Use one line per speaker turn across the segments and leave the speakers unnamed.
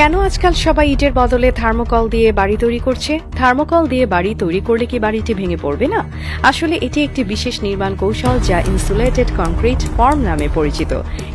কেন আজকাল সবাই ইটের বদলে থার্মোকল দিয়ে বাড়ি তৈরি করছে? থার্মোকল দিয়ে বাড়ি তৈরি করলে কি বাড়িটি ভেঙে পড়বে না? আসলে এটি একটি বিশেষ নির্মাণ কৌশল যা ইনসুলেটেড কংক্রিট ফর্ম নামে পরিচিত।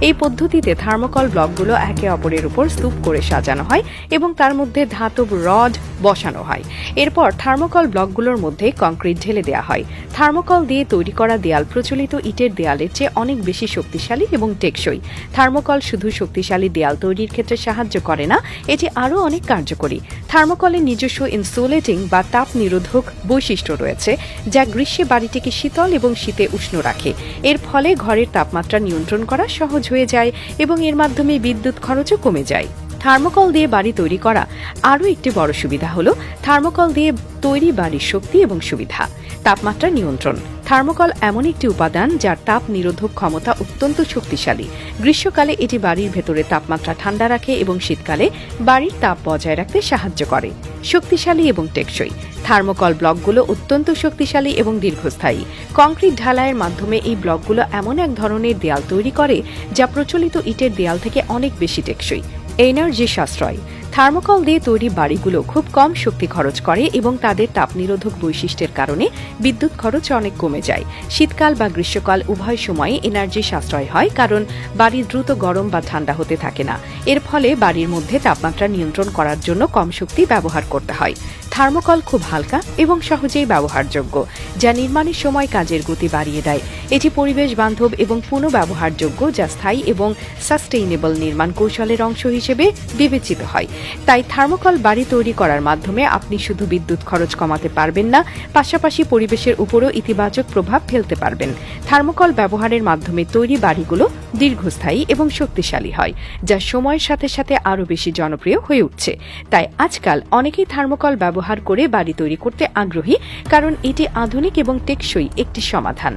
এই পদ্ধতিতে থার্মোকল ব্লকগুলো একে অপরের উপর স্তূপ করে সাজানো হয় এবং তার মধ্যে ধাতব রড বসানো হয়। এরপর থার্মোকল ব্লকগুলোর মধ্যে কংক্রিট ঢেলে দেওয়া হয়। থার্মোকল দিয়ে তৈরি করা দেয়াল প্রচলিত ইটের দেয়ালের চেয়ে অনেক বেশি শক্তিশালী এবং টেকসই। থার্মোকল শুধু শক্তিশালী দেয়াল তৈরির ক্ষেত্রে সাহায্য করে না, এটি আরও অনেক কার্যকরী। থার্মোকলের নিজস্ব ইনসুলেটিং বা তাপ নিরোধক বৈশিষ্ট্য রয়েছে, যা গ্রীষ্মে বাড়িটিকে শীতল এবং শীতে উষ্ণ রাখে। এর ফলে ঘরের তাপমাত্রা নিয়ন্ত্রণ করা সহজ হয়ে যায় এবং এর মাধ্যমে বিদ্যুৎ খরচও কমে যায়। থার্মোকল দিয়ে বাড়ি তৈরি করা আরও একটি বড় সুবিধা হলো থার্মোকল দিয়ে তৈরি বাড়ির শক্তি এবং সুবিধা। তাপমাত্রা নিয়ন্ত্রণ। থার্মোকল এমন একটি উপাদান যার তাপ নিরোধক ক্ষমতা অত্যন্ত শক্তিশালী। গ্রীষ্মকালে এটি বাড়ির ভেতরে তাপমাত্রা ঠান্ডা রাখে এবং শীতকালে বাড়ির তাপ বজায় রাখতে সাহায্য করে। শক্তিশালী এবং টেকসই। থার্মোকল ব্লকগুলো অত্যন্ত শক্তিশালী এবং দীর্ঘস্থায়ী। কংক্রিট ঢালাইয়ের মাধ্যমে এই ব্লকগুলো এমন এক ধরনের দেয়াল তৈরি করে যা প্রচলিত ইটের দেয়াল থেকে অনেক বেশি টেকসই। এনার্জি সাশ্রয়। থার্মোকল দিয়ে তৈরি বাড়িগুলো খুব কম শক্তি খরচ করে এবং তাদের তাপ নিরোধক বৈশিষ্ট্যের কারণে বিদ্যুৎ খরচ অনেক কমে যায়। শীতকাল বা গ্রীষ্মকাল উভয় সময়ে এনার্জি সাশ্রয় হয়, কারণ বাড়ি দ্রুত গরম বা ঠান্ডা হতে থাকে না। এর ফলে বাড়ির মধ্যে তাপমাত্রা নিয়ন্ত্রণ করার জন্য কম শক্তি ব্যবহার করতে হয়। থার্মোকল খুব হালকা এবং সহজেই ব্যবহারযোগ্য, যা নির্মাণের সময় কাজের গতি বাড়িয়ে দেয়। এটি পরিবেশ বান্ধব এবং পুনঃব্যবহারযোগ্য, যা স্থায়ী এবং সাস্টেইনেবল নির্মাণ কৌশলের অংশ হিসেবে বিবেচিত হয়। তাই থার্মোকল বাড়ি তৈরি করার মাধ্যমে আপনি শুধু বিদ্যুৎ খরচ কমাতে পারবেন না, পাশাপাশি পরিবেশের উপরও ইতিবাচক প্রভাব ফেলতে পারবেন। থার্মোকল ব্যবহারের মাধ্যমে তৈরি বাড়িগুলো দীর্ঘস্থায়ী এবং শক্তিশালী হয়, যা সময়ের সাথে সাথে আরও বেশি জনপ্রিয় হয়ে উঠছে। তাই আজকাল অনেকেই থার্মোকল ব্যবহার করে বাড়ি তৈরি করতে আগ্রহী, কারণ এটি আধুনিক এবং টেকসই একটি সমাধান।